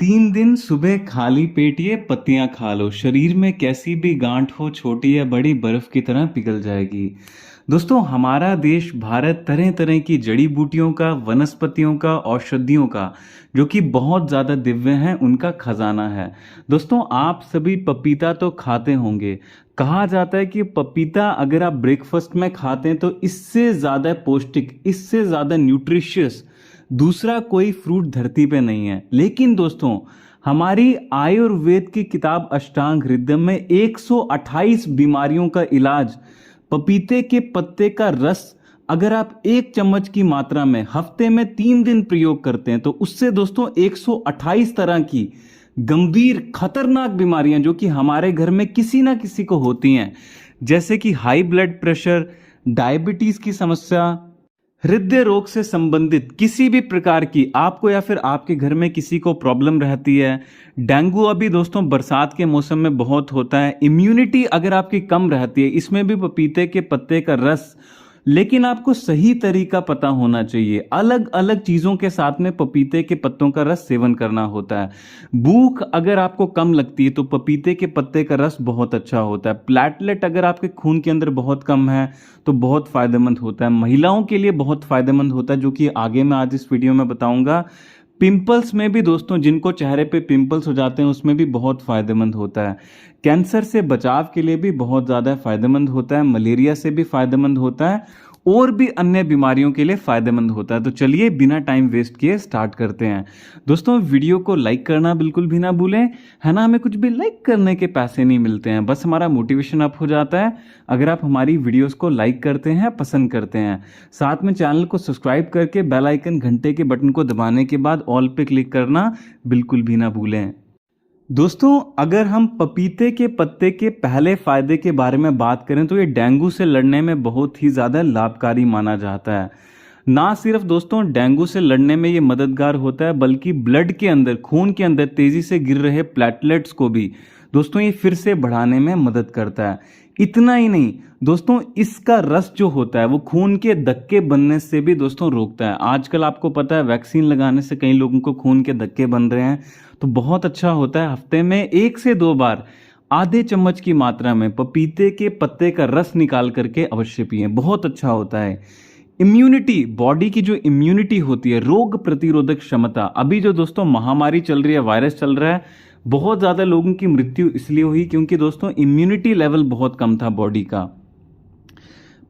3 दिन सुबह खाली पेट ये पत्तियां खा लो, शरीर में कैसी भी गांठ हो, छोटी या बड़ी, बर्फ की तरह पिघल जाएगी। दोस्तों, हमारा देश भारत तरह तरह की जड़ी बूटियों का, वनस्पतियों का, औषधियों का, जो कि बहुत ज़्यादा दिव्य हैं, उनका खजाना है। दोस्तों, आप सभी पपीता तो खाते होंगे। कहा जाता है कि पपीता अगर आप ब्रेकफास्ट में खाते हैं तो इससे ज़्यादा पौष्टिक, इससे ज़्यादा न्यूट्रिशियस दूसरा कोई फ्रूट धरती पे नहीं है। लेकिन दोस्तों, हमारी आयुर्वेद की किताब अष्टांग हृदय में 128 बीमारियों का इलाज पपीते के पत्ते का रस अगर आप 1 चम्मच की मात्रा में हफ्ते में 3 दिन प्रयोग करते हैं तो उससे दोस्तों 128 तरह की गंभीर खतरनाक बीमारियां जो कि हमारे घर में किसी ना किसी को होती हैं, जैसे कि हाई ब्लड प्रेशर, डायबिटीज की समस्या, हृदय रोग से संबंधित किसी भी प्रकार की आपको या फिर आपके घर में किसी को प्रॉब्लम रहती है। डेंगू अभी दोस्तों बरसात के मौसम में बहुत होता है। इम्यूनिटी अगर आपकी कम रहती है, इसमें भी पपीते के पत्ते का रस, लेकिन आपको सही तरीका पता होना चाहिए। अलग अलग चीजों के साथ में पपीते के पत्तों का रस सेवन करना होता है। भूख अगर आपको कम लगती है तो पपीते के पत्ते का रस बहुत अच्छा होता है। प्लेटलेट अगर आपके खून के अंदर बहुत कम है तो बहुत फायदेमंद होता है। महिलाओं के लिए बहुत फायदेमंद होता है, जो कि आगे मैं आज इस वीडियो में बताऊंगा। पिंपल्स में भी दोस्तों, जिनको चेहरे पे पिंपल्स हो जाते हैं उसमें भी बहुत फायदेमंद होता है। कैंसर से बचाव के लिए भी बहुत ज़्यादा फायदेमंद होता है। मलेरिया से भी फायदेमंद होता है और भी अन्य बीमारियों के लिए फायदेमंद होता है। तो चलिए बिना टाइम वेस्ट किए स्टार्ट करते हैं। दोस्तों, वीडियो को लाइक करना बिल्कुल भी ना भूलें, है ना। हमें कुछ भी लाइक करने के पैसे नहीं मिलते हैं, बस हमारा मोटिवेशन अप हो जाता है अगर आप हमारी वीडियोस को लाइक करते हैं, पसंद करते हैं। साथ में चैनल को सब्सक्राइब करके बेल आइकन घंटे के बटन को दबाने के बाद ऑल पे क्लिक करना बिल्कुल भी ना भूलें। दोस्तों, अगर हम पपीते के पत्ते के पहले फायदे के बारे में बात करें तो ये डेंगू से लड़ने में बहुत ही ज़्यादा लाभकारी माना जाता है। ना सिर्फ दोस्तों डेंगू से लड़ने में ये मददगार होता है, बल्कि ब्लड के अंदर, खून के अंदर तेजी से गिर रहे प्लेटलेट्स को भी दोस्तों ये फिर से बढ़ाने में मदद करता है। इतना ही नहीं दोस्तों, इसका रस जो होता है वो खून के धक्के बनने से भी दोस्तों रोकता है। आजकल आपको पता है वैक्सीन लगाने से कई लोगों को खून के धक्के बन रहे हैं, तो बहुत अच्छा होता है हफ्ते में 1 से 2 बार आधे चम्मच की मात्रा में पपीते के पत्ते का रस निकाल करके अवश्य पिएं, बहुत अच्छा होता है। इम्यूनिटी, बॉडी की जो इम्यूनिटी होती है, रोग प्रतिरोधक क्षमता, अभी जो दोस्तों महामारी चल रही है, वायरस चल रहा है, बहुत ज्यादा लोगों की मृत्यु इसलिए हुई क्योंकि दोस्तों इम्यूनिटी लेवल बहुत कम था बॉडी का।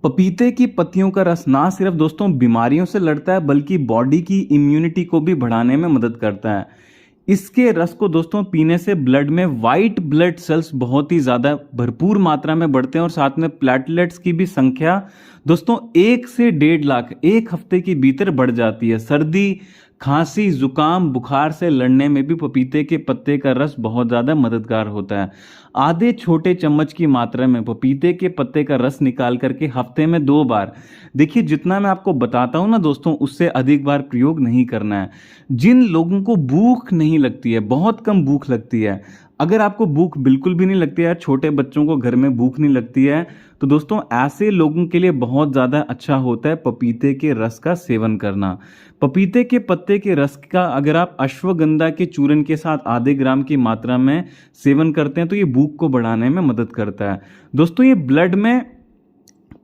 पपीते की पत्तियों का रस ना सिर्फ दोस्तों बीमारियों से लड़ता है, बल्कि बॉडी की इम्यूनिटी को भी बढ़ाने में मदद करता है। इसके रस को दोस्तों पीने से ब्लड में वाइट ब्लड सेल्स बहुत ही ज्यादा भरपूर मात्रा में बढ़ते हैं और साथ में प्लेटलेट्स की भी संख्या दोस्तों 1 से 1.5 लाख एक हफ्ते के भीतर बढ़ जाती है। सर्दी, खांसी, जुकाम, बुखार से लड़ने में भी पपीते के पत्ते का रस बहुत ज्यादा मददगार होता है। आधे छोटे चम्मच की मात्रा में पपीते के पत्ते का रस निकाल करके हफ्ते में 2 बार, देखिए जितना मैं आपको बताता हूं ना दोस्तों, उससे अधिक बार प्रयोग नहीं करना है। जिन लोगों को भूख नहीं लगती है, बहुत कम भूख लगती है, अगर आपको भूख बिल्कुल भी नहीं लगती है, छोटे बच्चों को घर में भूख नहीं लगती है, तो दोस्तों ऐसे लोगों के लिए बहुत ज़्यादा अच्छा होता है पपीते के रस का सेवन करना। पपीते के पत्ते के रस का अगर आप अश्वगंधा के चूर्ण के साथ आधे ग्राम की मात्रा में सेवन करते हैं तो ये भूख को बढ़ाने में मदद करता है। दोस्तों, ये ब्लड में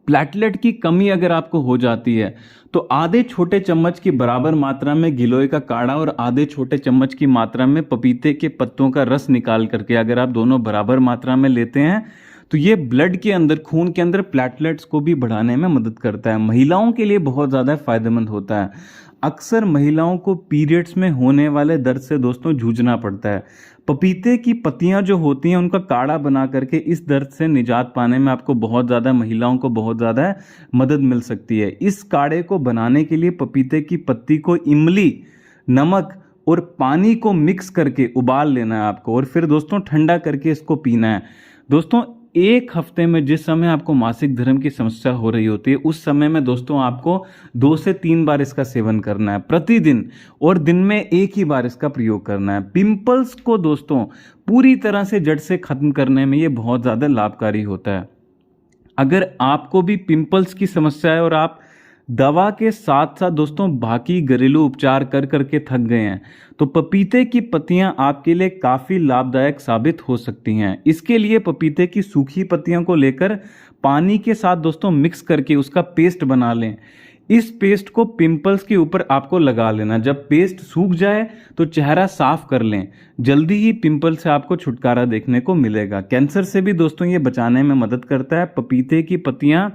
प्लेटलेट की कमी अगर आपको हो जाती है तो आधे छोटे चम्मच की बराबर मात्रा में गिलोय का काढ़ा और आधे छोटे चम्मच की मात्रा में पपीते के पत्तों का रस निकाल करके अगर आप दोनों बराबर मात्रा में लेते हैं तो ये ब्लड के अंदर, खून के अंदर प्लेटलेट्स को भी बढ़ाने में मदद करता है। महिलाओं के लिए बहुत ज़्यादा फायदेमंद होता है। अक्सर महिलाओं को पीरियड्स में होने वाले दर्द से दोस्तों जूझना पड़ता है। पपीते की पत्तियां जो होती हैं उनका काढ़ा बना करके इस दर्द से निजात पाने में आपको बहुत ज़्यादा, महिलाओं को बहुत ज़्यादा मदद मिल सकती है। इस काढ़े को बनाने के लिए पपीते की पत्ती को इमली, नमक और पानी को मिक्स करके उबाल लेना है आपको और फिर दोस्तों ठंडा करके इसको पीना है। दोस्तों, एक हफ्ते में जिस समय आपको मासिक धर्म की समस्या हो रही होती है उस समय में दोस्तों आपको 2 से 3 बार इसका सेवन करना है प्रतिदिन, और दिन में 1 ही बार इसका प्रयोग करना है। पिंपल्स को दोस्तों पूरी तरह से जड़ से खत्म करने में ये बहुत ज्यादा लाभकारी होता है। अगर आपको भी पिंपल्स की समस्या है और आप दवा के साथ साथ दोस्तों बाकी घरेलू उपचार कर करके थक गए हैं, तो पपीते की पत्तियां आपके लिए काफ़ी लाभदायक साबित हो सकती हैं। इसके लिए पपीते की सूखी पत्तियों को लेकर पानी के साथ दोस्तों मिक्स करके उसका पेस्ट बना लें। इस पेस्ट को पिंपल्स के ऊपर आपको लगा लेना। जब पेस्ट सूख जाए तो चेहरा साफ कर लें, जल्दी ही पिंपल से आपको छुटकारा देखने को मिलेगा। कैंसर से भी दोस्तों ये बचाने में मदद करता है। पपीते की पत्तियां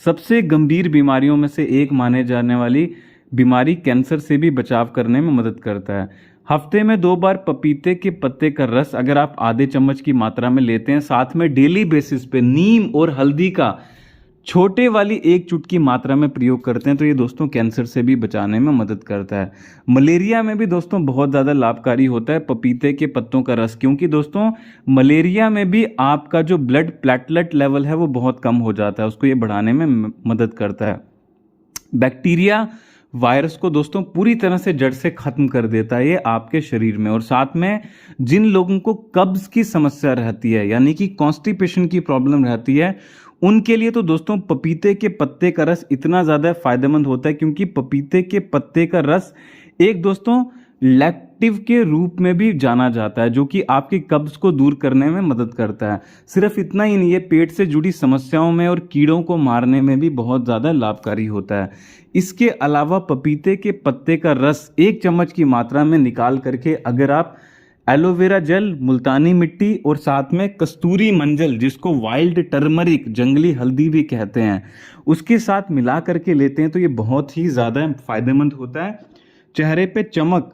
सबसे गंभीर बीमारियों में से एक माने जाने वाली बीमारी कैंसर से भी बचाव करने में मदद करता है। हफ्ते में 2 बार पपीते के पत्ते का रस अगर आप आधे चम्मच की मात्रा में लेते हैं, साथ में डेली बेसिस पे नीम और हल्दी का छोटे वाली 1 चुटकी मात्रा में प्रयोग करते हैं, तो ये दोस्तों कैंसर से भी बचाने में मदद करता है। मलेरिया में भी दोस्तों बहुत ज़्यादा लाभकारी होता है पपीते के पत्तों का रस, क्योंकि दोस्तों मलेरिया में भी आपका जो ब्लड प्लेटलेट लेवल है वो बहुत कम हो जाता है, उसको ये बढ़ाने में मदद करता है। बैक्टीरिया वायरस को दोस्तों पूरी तरह से जड़ से खत्म कर देता है ये आपके शरीर में। और साथ में जिन लोगों को कब्ज की समस्या रहती है, यानी कि कॉन्स्टिपेशन की प्रॉब्लम रहती है, उनके लिए तो दोस्तों पपीते के पत्ते का रस इतना ज़्यादा फायदेमंद होता है, क्योंकि पपीते के पत्ते का रस एक दोस्तों लैक्टिव के रूप में भी जाना जाता है, जो कि आपकी कब्ज को दूर करने में मदद करता है। सिर्फ इतना ही नहीं, ये पेट से जुड़ी समस्याओं में और कीड़ों को मारने में भी बहुत ज़्यादा लाभकारी होता है। इसके अलावा पपीते के पत्ते का रस 1 चम्मच की मात्रा में निकाल करके अगर आप एलोवेरा जेल, मुल्तानी मिट्टी और साथ में कस्तूरी मंजल, जिसको वाइल्ड टर्मरिक जंगली हल्दी भी कहते हैं, उसके साथ मिला करके लेते हैं तो ये बहुत ही ज़्यादा फायदेमंद होता है चेहरे पे चमक,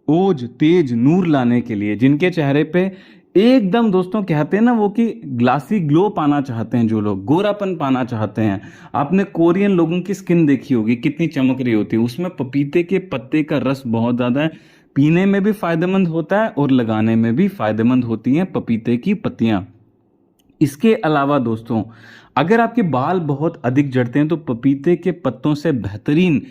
ओज, तेज, नूर लाने के लिए। जिनके चेहरे पे एकदम दोस्तों कहते हैं ना वो कि ग्लासी ग्लो पाना चाहते हैं, जो लोग गोरापन पाना चाहते हैं, आपने कोरियन लोगों की स्किन देखी होगी कितनी चमक रही होती है, उसमें पपीते के पत्ते का रस बहुत ज़्यादा है। पीने में भी फायदेमंद होता है और लगाने में भी फायदेमंद होती हैं पपीते की पत्तियां। इसके अलावा दोस्तों अगर आपके बाल बहुत अधिक झड़ते हैं तो पपीते के पत्तों से बेहतरीन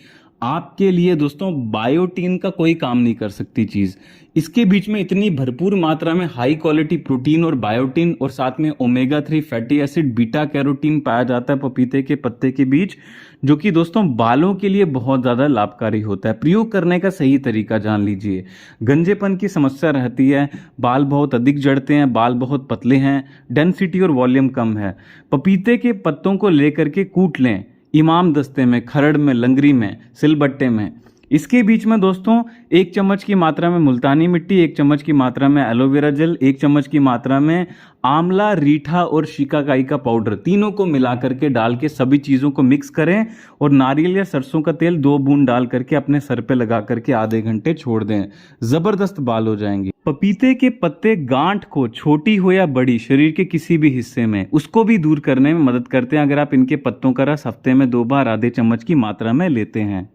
आपके लिए दोस्तों बायोटीन का कोई काम नहीं कर सकती चीज। इसके बीच में इतनी भरपूर मात्रा में हाई क्वालिटी प्रोटीन और बायोटीन और साथ में omega 3 fatty acid, beta carotene पाया जाता है पपीते के पत्ते के बीच, जो कि दोस्तों बालों के लिए बहुत ज्यादा लाभकारी होता है। प्रयोग करने का सही तरीका जान लीजिए। गंजेपन की समस्या रहती है, बाल बहुत अधिक झड़ते हैं, बाल बहुत पतले हैं, डेंसिटी और वॉल्यूम कम है, पपीते के पत्तों को लेकर के कूट लें इमाम दस्ते में, खरड़ में, लंगरी में, सिलबट्टे में। इसके बीच में दोस्तों 1 चम्मच की मात्रा में मुल्तानी मिट्टी, 1 चम्मच की मात्रा में एलोवेरा जेल, 1 चम्मच की मात्रा में आंवला, रीठा और शिकाकाई का पाउडर, तीनों को मिला करके डाल के सभी चीज़ों को मिक्स करें और नारियल या सरसों का तेल 2 बूंद डाल करके अपने सर पे लगा करके आधे घंटे छोड़ दें। ज़बरदस्त बाल हो जाएंगे। पपीते के पत्ते गांठ को, छोटी हो या बड़ी, शरीर के किसी भी हिस्से में, उसको भी दूर करने में मदद करते हैं अगर आप इनके पत्तों का रस हफ्ते में 2 बार आधे चम्मच की मात्रा में लेते हैं।